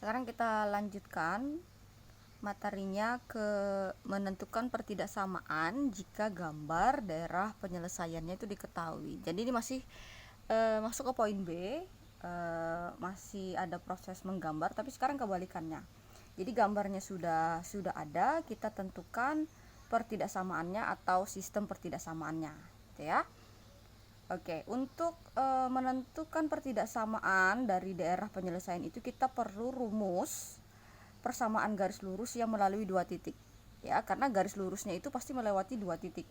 Sekarang kita lanjutkan materinya ke menentukan pertidaksamaan jika gambar daerah penyelesaiannya itu diketahui. Jadi ini masih masuk ke poin B, masih ada proses menggambar, tapi sekarang kebalikannya. Jadi gambarnya sudah ada, kita tentukan pertidaksamaannya atau sistem pertidaksamaannya, gitu ya. Oke, untuk menentukan pertidaksamaan dari daerah penyelesaian itu kita perlu rumus persamaan garis lurus yang melalui dua titik, ya, karena garis lurusnya itu pasti melewati dua titik,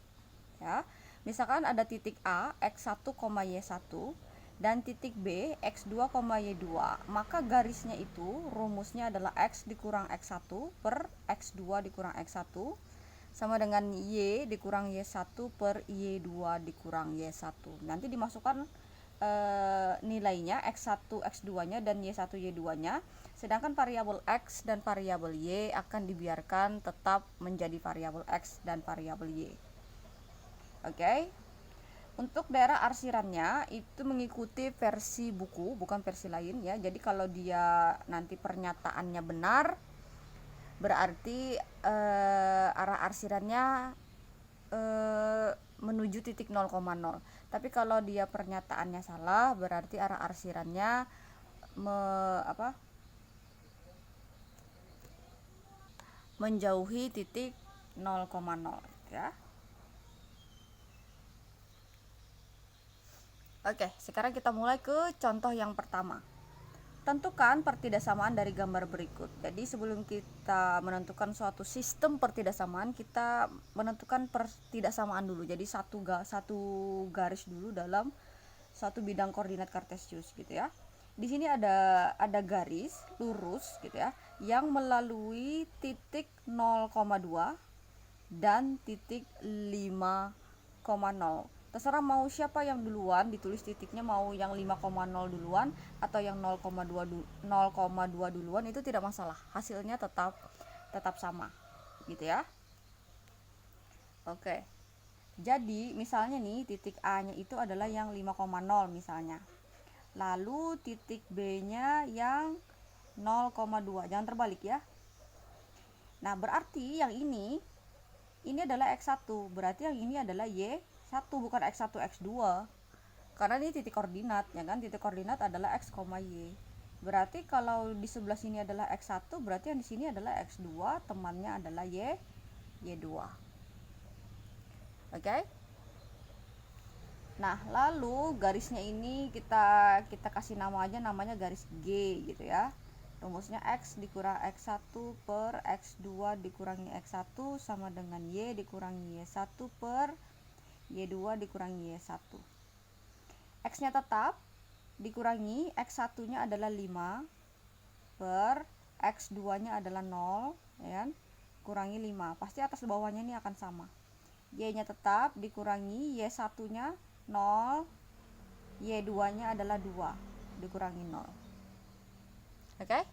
ya. Misalkan ada titik A x1, y1 dan titik B x2, y2, maka garisnya itu rumusnya adalah x dikurang x1 per x2 dikurang x1 sama dengan Y dikurang Y1 per Y2 dikurang Y1. Nanti dimasukkan nilainya X1, X2 nya dan Y1, Y2 nya, sedangkan variabel X dan variabel Y akan dibiarkan tetap menjadi variabel X dan variabel Y. Oke. Untuk daerah arsirannya itu mengikuti versi buku, bukan versi lain, ya. Jadi kalau dia nanti pernyataannya benar, berarti arah arsirannya menuju titik 0,0. Tapi kalau dia pernyataannya salah, berarti arah arsirannya menjauhi titik 0,0, ya. Oke, sekarang kita mulai ke contoh yang pertama. Tentukan pertidaksamaan dari gambar berikut. Jadi sebelum kita menentukan suatu sistem pertidaksamaan, kita menentukan pertidaksamaan dulu. Jadi satu garis dulu dalam satu bidang koordinat kartesius, gitu ya. Di sini ada garis lurus, gitu ya, yang melalui titik 0,2 dan titik 5,0. Terserah mau siapa yang duluan, ditulis titiknya mau yang 5,0 duluan atau yang 0,2 duluan, itu tidak masalah. Hasilnya tetap sama, gitu ya. Oke. Jadi misalnya nih titik A-nya itu adalah yang 5,0 misalnya. Lalu titik B-nya yang 0,2. Jangan terbalik ya. Nah, berarti yang ini adalah X1, berarti yang ini adalah Y1, bukan X1, X2. Karena ini titik koordinat, ya kan? Titik koordinat adalah X, Y. Berarti kalau di sebelah sini adalah X1, berarti yang di sini adalah X2, temannya adalah Y2. Oke? Nah, lalu garisnya ini kita kasih nama aja, namanya garis G, gitu ya. Rumusnya X dikurang X1 per X2 dikurangi X1 sama dengan Y dikurangi Y1 per Y2 dikurangi Y1. X-nya tetap, dikurangi X1-nya adalah 5 per X2-nya adalah 0, ya kan? Kurangi 5. Pasti atas bawahnya ini akan sama. Y-nya tetap, dikurangi Y1-nya 0, Y2-nya adalah 2, dikurangi 0. Oke?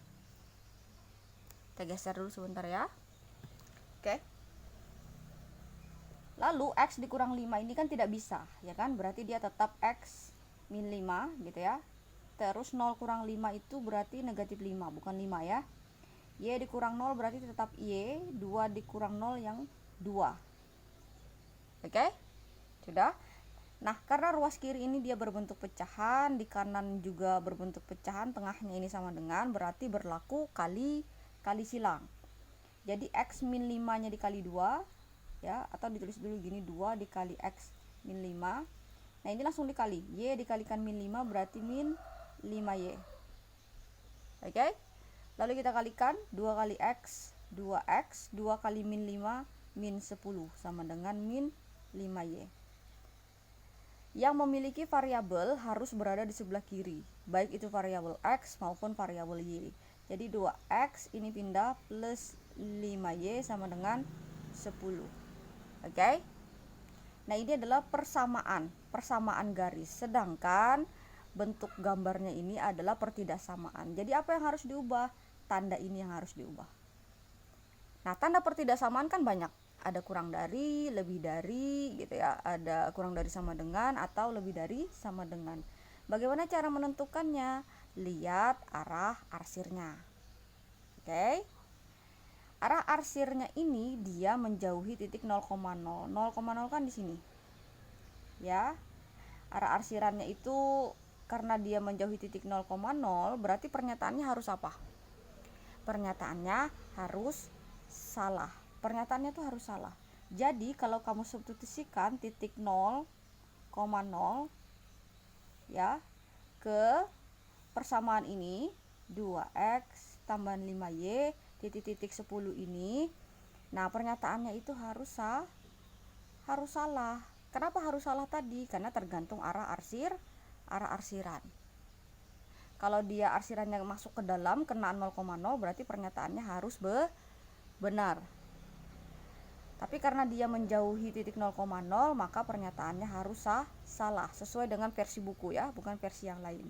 Kita geser dulu sebentar ya. Oke. Lalu X dikurang 5 ini kan tidak bisa, ya kan? Berarti dia tetap X min 5, gitu ya. Terus 0 kurang 5 itu berarti negatif 5, bukan 5 ya. Y dikurang 0 berarti tetap Y, 2 dikurang 0 yang 2. Oke? Sudah? Nah, karena ruas kiri ini dia berbentuk pecahan, di kanan juga berbentuk pecahan, tengahnya ini sama dengan, berarti berlaku kali silang. Jadi X min 5 nya dikali 2, ya, atau ditulis dulu gini, 2 dikali X min 5. Nah, ini langsung dikali, Y dikalikan min 5 berarti min 5Y. Oke? Lalu kita kalikan 2 kali X, 2X, 2 kali min 5, min 10 sama dengan min 5Y. Yang memiliki variabel harus berada di sebelah kiri, baik itu variabel X maupun variabel Y. Jadi 2X ini pindah plus 5Y sama dengan 10. Oke? Nah, ini adalah persamaan garis, sedangkan bentuk gambarnya ini adalah pertidaksamaan. Jadi apa yang harus diubah? Tanda ini yang harus diubah. Nah, tanda pertidaksamaan kan banyak. Ada kurang dari, lebih dari, gitu ya. Ada kurang dari sama dengan atau lebih dari sama dengan. Bagaimana cara menentukannya? Lihat arah arsirnya. Oke. Arah arsirnya ini dia menjauhi titik 0,0. 0,0 kan di sini. Ya. Arah arsirannya itu karena dia menjauhi titik 0,0, berarti pernyataannya harus apa? Pernyataannya harus salah. Pernyataannya tuh harus salah. Jadi kalau kamu substitusikan titik 0,0 ya ke persamaan ini 2x tambah 5y titik-titik 10 ini, nah pernyataannya itu harus salah. Kenapa harus salah tadi? Karena tergantung arah arsiran. Kalau dia arsirannya masuk ke dalam kena 0,0, berarti pernyataannya harus benar. Tapi karena dia menjauhi titik 0,0, maka pernyataannya harus salah sesuai dengan versi buku ya, bukan versi yang lain.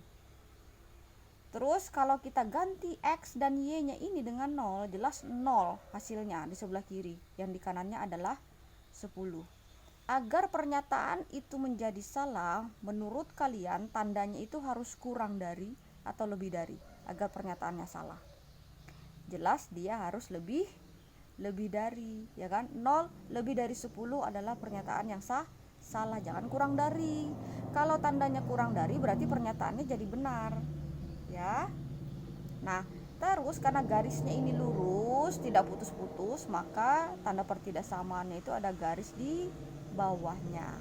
Terus kalau kita ganti X dan Y nya ini dengan 0, jelas 0 hasilnya di sebelah kiri. Yang di kanannya adalah 10. Agar pernyataan itu menjadi salah, menurut kalian tandanya itu harus kurang dari atau lebih dari agar pernyataannya salah. Jelas dia harus lebih dari, ya kan? 0 lebih dari 10 adalah pernyataan yang salah, jangan kurang dari. Kalau tandanya kurang dari berarti pernyataannya jadi benar. Ya. Nah, terus karena garisnya ini lurus, tidak putus-putus, maka tanda pertidaksamaannya itu ada garis di bawahnya.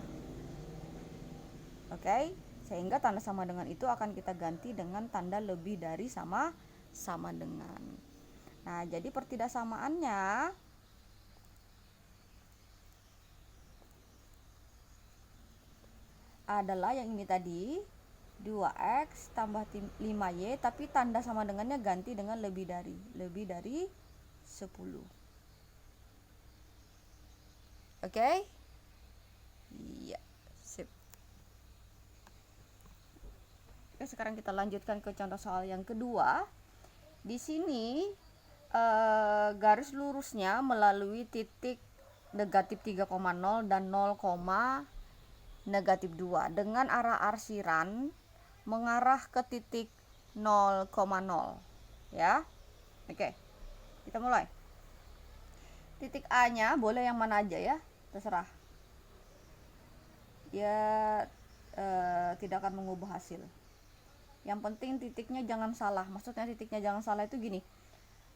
Oke, sehingga tanda sama dengan itu akan kita ganti dengan tanda lebih dari sama dengan. Nah, jadi pertidaksamaannya adalah yang ini tadi, 2x tambah 5y, tapi tanda sama dengannya ganti dengan lebih dari 10. Oke? Iya, sip. Oke, sekarang kita lanjutkan ke contoh soal yang kedua. Di sini garis lurusnya melalui titik negatif 3,0 dan 0, negatif 2 dengan arah arsiran mengarah ke titik 0,0 ya. Oke, kita mulai. Titik A nya boleh yang mana aja ya, terserah ya, tidak akan mengubah hasil. Yang penting titiknya jangan salah. Maksudnya titiknya jangan salah itu gini,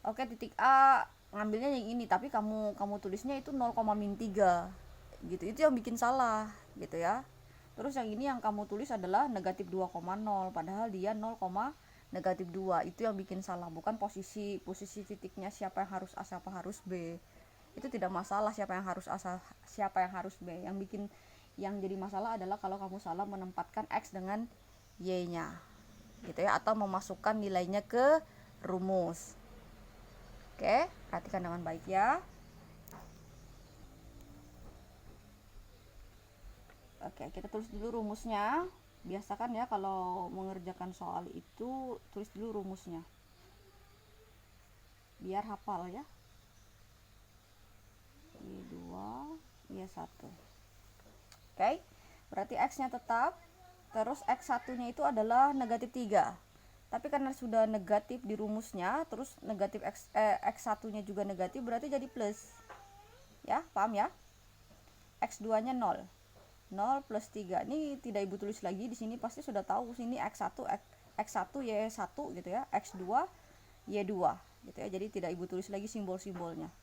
oke titik A ngambilnya yang ini tapi kamu tulisnya itu 0,-3 gitu, itu yang bikin salah gitu ya. Terus yang ini yang kamu tulis adalah negatif 2,0 padahal dia 0, negatif 2, itu yang bikin salah, bukan posisi titiknya siapa yang harus A siapa harus B. Itu tidak masalah siapa yang harus A siapa yang harus B. Yang jadi masalah adalah kalau kamu salah menempatkan X dengan Y nya gitu ya, atau memasukkan nilainya ke rumus. Oke, perhatikan dengan baik ya. Oke, kita tulis dulu rumusnya. Biasakan ya kalau mengerjakan soal itu tulis dulu rumusnya biar hafal ya. Y2 Y1. Oke, berarti X nya tetap. Terus X1 nya itu adalah negatif 3. Tapi karena sudah negatif di rumusnya, terus negatif X1 nya juga negatif, berarti jadi plus ya, paham ya. X2 nya 0 plus 3. Ini tidak ibu tulis lagi, di sini pasti sudah tahu sini X1 Y1 gitu ya, X2 Y2 gitu ya. Jadi tidak ibu tulis lagi simbol-simbolnya.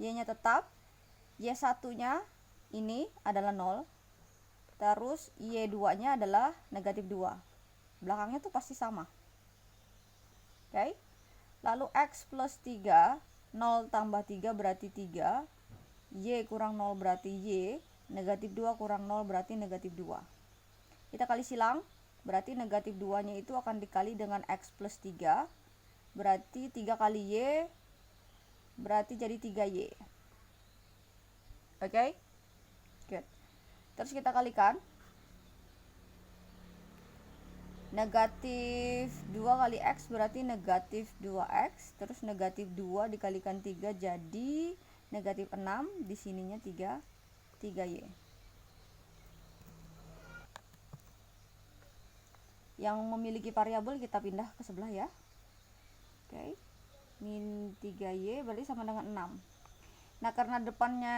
Y-nya tetap, Y1-nya ini adalah 0. Terus Y2-nya adalah negatif 2. Belakangnya tuh pasti sama. Oke. Lalu X plus 3, 0 tambah 3 berarti 3. Y kurang 0 berarti Y. Negatif 2 kurang 0 berarti negatif 2. Kita kali silang, berarti negatif 2 nya itu akan dikali dengan X plus 3, berarti 3 kali Y, berarti jadi 3Y. Oke? Good. Terus kita kalikan, negatif 2 kali X berarti negatif 2X, terus negatif 2 dikalikan 3 jadi negatif 6, di sininya 3Y. Yang memiliki variabel kita pindah ke sebelah ya. Oke. min 3y berarti sama dengan 6. Nah, karena depannya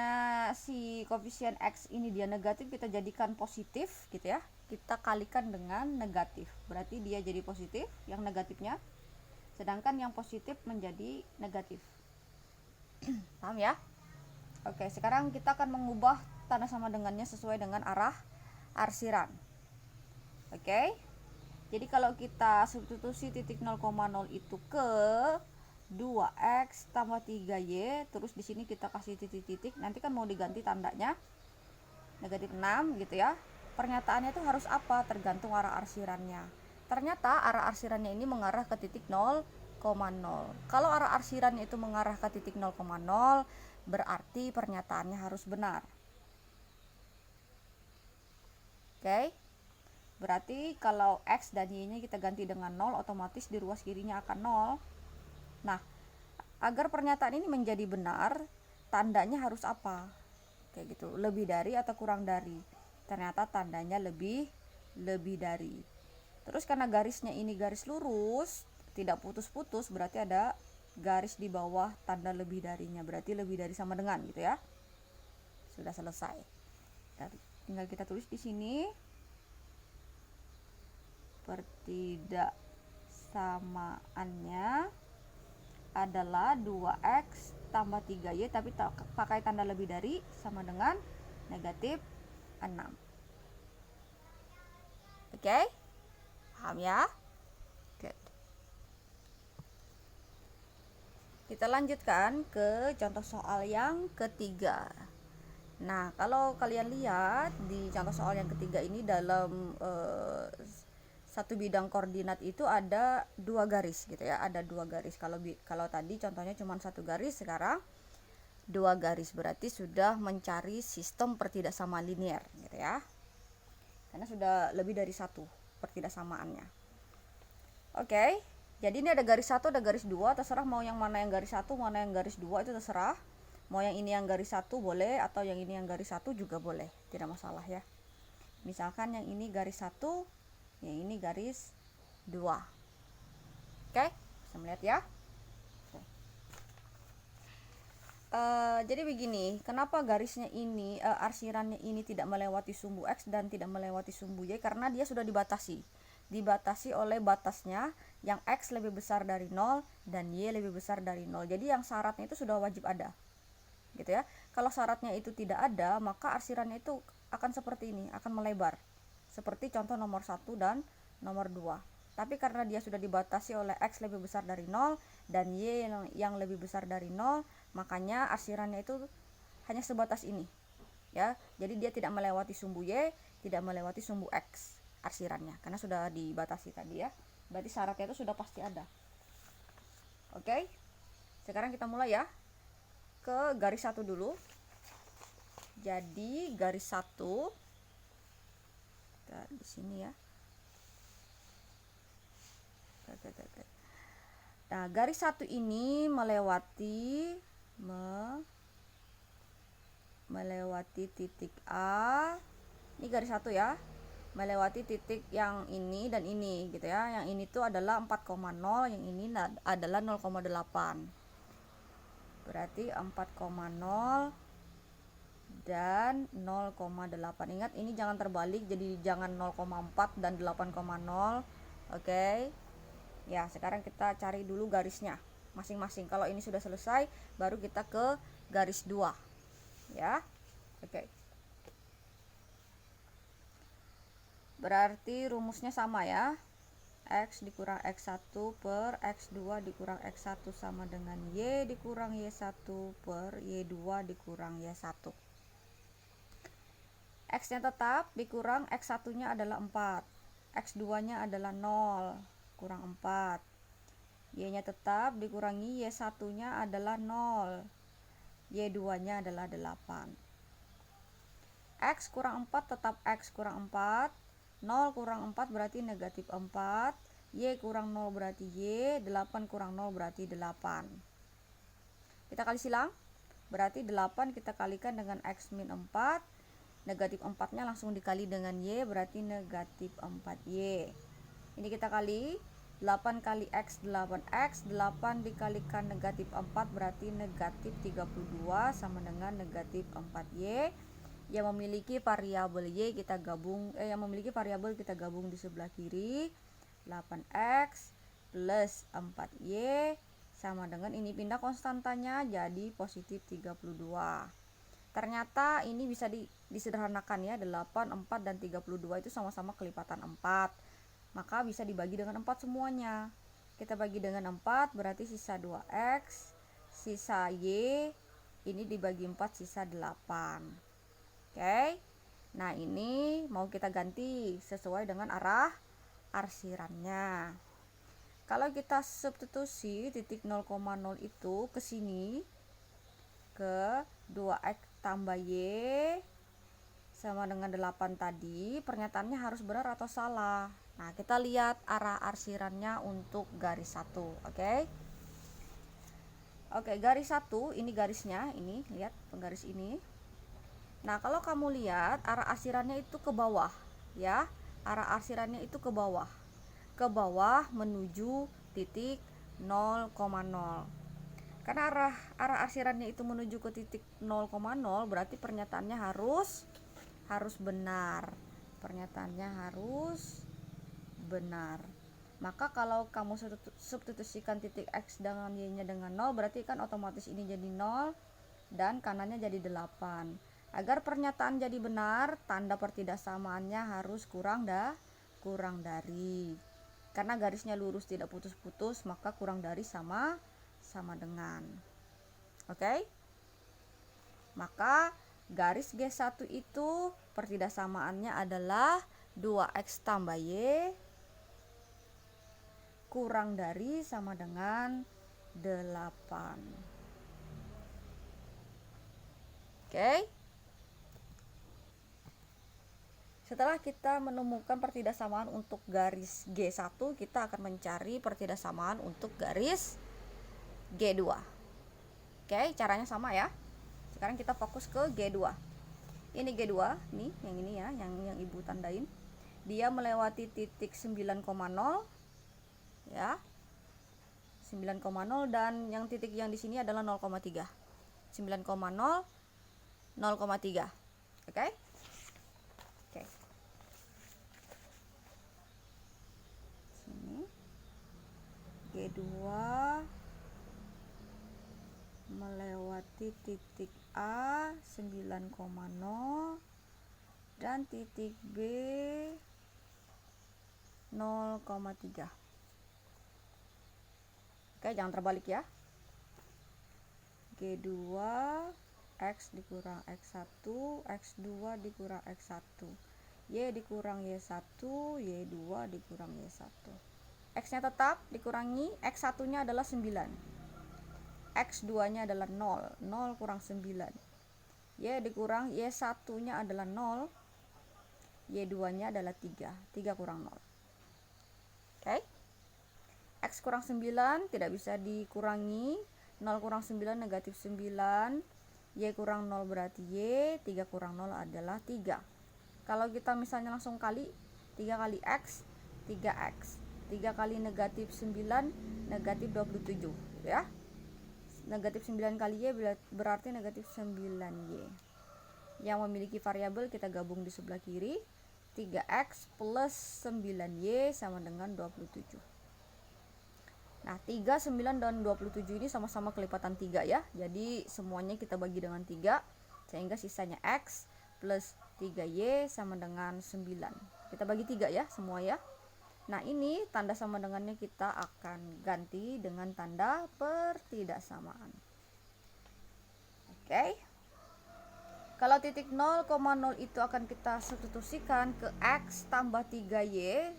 si koefisien X ini dia negatif, kita jadikan positif gitu ya. Kita kalikan dengan negatif. Berarti dia jadi positif, yang negatifnya. Sedangkan yang positif menjadi negatif. Paham ya? Oke, sekarang kita akan mengubah tanda sama dengannya sesuai dengan arah arsiran. Oke. Jadi kalau kita substitusi titik 0,0 itu ke 2x tambah 3y, terus di sini kita kasih titik-titik, nanti kan mau diganti tandanya negatif 6 gitu ya. Pernyataannya itu harus apa? Tergantung arah arsirannya. Ternyata arah arsirannya ini mengarah ke titik 0,0. Kalau arah arsirannya itu mengarah ke titik 0,0, berarti pernyataannya harus benar. Oke. Berarti kalau x dan y-nya kita ganti dengan 0, otomatis di ruas kirinya akan 0. Nah, agar pernyataan ini menjadi benar, tandanya harus apa? Kayak gitu, lebih dari atau kurang dari. Ternyata tandanya lebih dari. Terus karena garisnya ini garis lurus, tidak putus-putus, berarti ada garis di bawah tanda lebih darinya. Berarti lebih dari sama dengan gitu ya. Sudah selesai. Tinggal kita tulis di sini. Pertidaksamaannya adalah 2x tambah 3y, tapi pakai tanda lebih dari sama dengan negatif 6. Oke? Paham ya? Good. Kita lanjutkan ke contoh soal yang ketiga. Nah, kalau kalian lihat di contoh soal yang ketiga ini, dalam satu bidang koordinat itu ada 2 garis gitu ya, ada 2 garis. Kalau tadi contohnya cuma 1 garis, sekarang 2 garis, berarti sudah mencari sistem pertidaksamaan linear gitu ya, karena sudah lebih dari 1 pertidaksamaannya. Oke, jadi ini ada garis 1, ada garis 2, terserah mau yang mana yang garis 1, mana yang garis 2, itu terserah. Mau yang ini yang garis 1 boleh, atau yang ini yang garis 1 juga boleh, tidak masalah ya. Misalkan yang ini garis 1, yang ini garis 2. Oke, bisa melihat ya. Jadi begini, kenapa garisnya ini, arsirannya ini tidak melewati sumbu X dan tidak melewati sumbu Y? Karena dia sudah dibatasi oleh batasnya yang X lebih besar dari 0 dan Y lebih besar dari 0. Jadi yang syaratnya itu sudah wajib ada gitu ya. Kalau syaratnya itu tidak ada, maka arsirannya itu akan seperti ini, akan melebar seperti contoh nomor 1 dan nomor 2. Tapi karena dia sudah dibatasi oleh X lebih besar dari 0 dan Y yang lebih besar dari 0, makanya arsirannya itu hanya sebatas ini ya. Jadi dia tidak melewati sumbu Y, tidak melewati sumbu X arsirannya, karena sudah dibatasi tadi ya. Berarti syaratnya itu sudah pasti ada. Oke, sekarang kita mulai ya, ke garis 1 dulu. Jadi garis 1 di sini ya. Nah, garis 1 ini melewati titik A. Ini garis 1 ya. Melewati titik yang ini dan ini gitu ya. Yang ini tuh adalah 4,0, yang ini adalah 0,8. Berarti 4,0 dan 0,8. Ingat, ini jangan terbalik, jadi jangan 0,4 dan 8,0. Oke. Ya, sekarang kita cari dulu garisnya masing-masing. Kalau ini sudah selesai, baru kita ke garis 2 ya. Oke. Berarti rumusnya sama ya. X dikurang X1 per X2 dikurang X1 sama dengan Y dikurang Y1 per Y2 dikurang Y1. X nya tetap dikurang X1 nya adalah 4, X2 nya adalah 0 kurang 4. Y nya tetap dikurangi Y1 nya adalah 0, Y2 nya adalah 8. X kurang 4 tetap X kurang 4, 0 kurang 4 berarti negatif 4, Y kurang 0 berarti Y, 8 kurang 0 berarti 8. Kita kali silang, berarti 8 kita kalikan dengan X min 4, negatif 4 nya langsung dikali dengan Y, berarti negatif 4Y. Ini kita kali, 8 kali X 8X, 8 dikalikan negatif 4 berarti negatif 32 sama dengan negatif 4Y. Yang memiliki variabel Y kita gabung, yang memiliki variabel kita gabung di sebelah kiri. 8X plus 4Y sama dengan, ini pindah konstantanya jadi positif 32. Ternyata ini bisa disederhanakan ya, 8, 4, dan 32 itu sama-sama kelipatan 4. Maka bisa dibagi dengan 4 semuanya. Kita bagi dengan 4 berarti sisa 2X, sisa Y, ini dibagi 4 sisa 8. Oke. Nah, ini mau kita ganti sesuai dengan arah arsirannya. Kalau kita substitusi titik 0,0 itu ke sini, ke 2X tambah Y sama dengan 8 tadi, pernyataannya harus benar atau salah. Nah, kita lihat arah arsirannya untuk garis 1. Oke. Oke, garis 1 ini garisnya, ini lihat penggaris ini. Nah, kalau kamu lihat arah arsirannya itu ke bawah ya. Arah arsirannya itu ke bawah. Ke bawah menuju titik 0,0. Karena arah arsirannya itu menuju ke titik 0,0 berarti pernyataannya harus benar. Pernyataannya harus benar. Maka kalau kamu substitusikan titik X dengan Y-nya dengan 0, berarti kan otomatis ini jadi 0 dan kanannya jadi 8. Agar pernyataan jadi benar, tanda pertidaksamaannya harus kurang dari. Karena garisnya lurus tidak putus-putus, maka kurang dari sama dengan. Oke? Maka garis G1 itu pertidaksamaannya adalah 2X tambah Y kurang dari sama dengan 8. Oke? Setelah kita menemukan pertidaksamaan untuk garis G1, kita akan mencari pertidaksamaan untuk garis G2. Oke, caranya sama ya. Sekarang kita fokus ke G2. Ini G2, nih yang ini ya, yang Ibu tandain. Dia melewati titik 9,0 ya. 9,0 dan yang titik yang di sini adalah 0,3. 9,0 0,3. Oke? Oke. Sini. G2 melewati titik A 9,0 dan titik B 0,3. Oke, jangan terbalik ya. G2 X dikurang X1, X2 dikurang X1, Y dikurang Y1, Y2 dikurang Y1. X-nya tetap dikurangi, X1-nya adalah 9. X2-nya adalah 0, 0 kurang 9. Y dikurang Y1-nya adalah 0, Y2-nya adalah 3, 3 kurang 0. Oke. X kurang 9 tidak bisa dikurangi, 0 kurang 9 negatif 9, Y kurang 0 berarti Y, 3 kurang 0 adalah 3. Kalau kita misalnya langsung kali, 3 kali X, 3X, 3 kali negatif 9, negatif 27 ya. Negatif 9 kali Y berarti negatif 9Y. Yang memiliki variabel kita gabung di sebelah kiri, 3X plus 9Y sama dengan 27. Nah, 3, 9, dan 27 ini sama-sama kelipatan 3 ya. Jadi semuanya kita bagi dengan 3, sehingga sisanya X plus 3Y sama dengan 9. Kita bagi 3 ya semua ya. Nah, ini tanda sama dengannya kita akan ganti dengan tanda pertidaksamaan. Oke. Kalau titik 0,0 itu akan kita substitusikan ke X tambah 3Y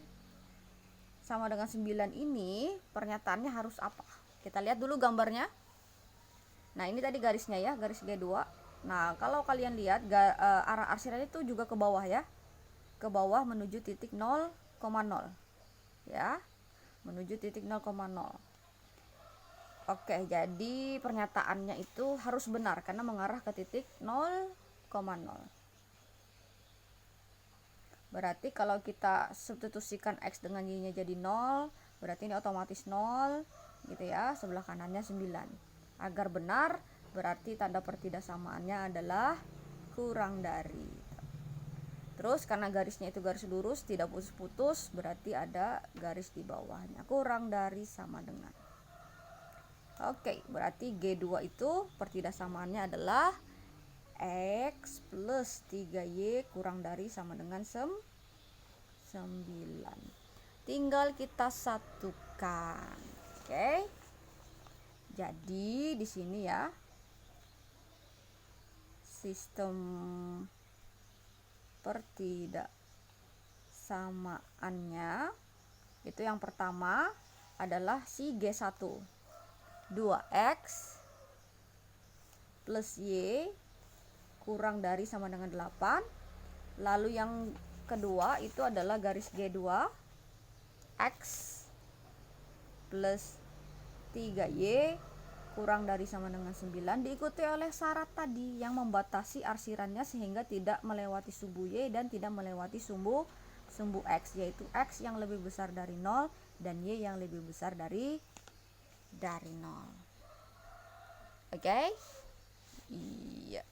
sama dengan 9 ini, pernyataannya harus apa? Kita lihat dulu gambarnya. Nah, ini tadi garisnya ya, garis G2. Nah, kalau kalian lihat arah arsiran itu juga ke bawah ya. Ke bawah menuju titik 0,0. Ya. Menuju titik 0,0. Oke, jadi pernyataannya itu harus benar karena mengarah ke titik 0,0. Berarti kalau kita substitusikan X dengan Y nya jadi 0, berarti ini otomatis 0 gitu ya, sebelah kanannya 9. Agar benar, berarti tanda pertidaksamaannya adalah kurang dari. Terus karena garisnya itu garis lurus, tidak putus-putus, berarti ada garis di bawahnya, kurang dari sama dengan. Oke, berarti G2 itu pertidaksamaannya adalah X plus 3Y kurang dari sama dengan 9. Tinggal kita satukan. Oke. Jadi di sini ya, sistem pertidaksamaannya itu yang pertama adalah si G1, 2X plus Y kurang dari sama dengan 8. Lalu yang kedua itu adalah garis G2, X plus 3Y kurang dari sama dengan 9, diikuti oleh syarat tadi yang membatasi arsirannya sehingga tidak melewati sumbu Y dan tidak melewati sumbu X, yaitu X yang lebih besar dari 0 dan Y yang lebih besar dari 0. Oke? Iya.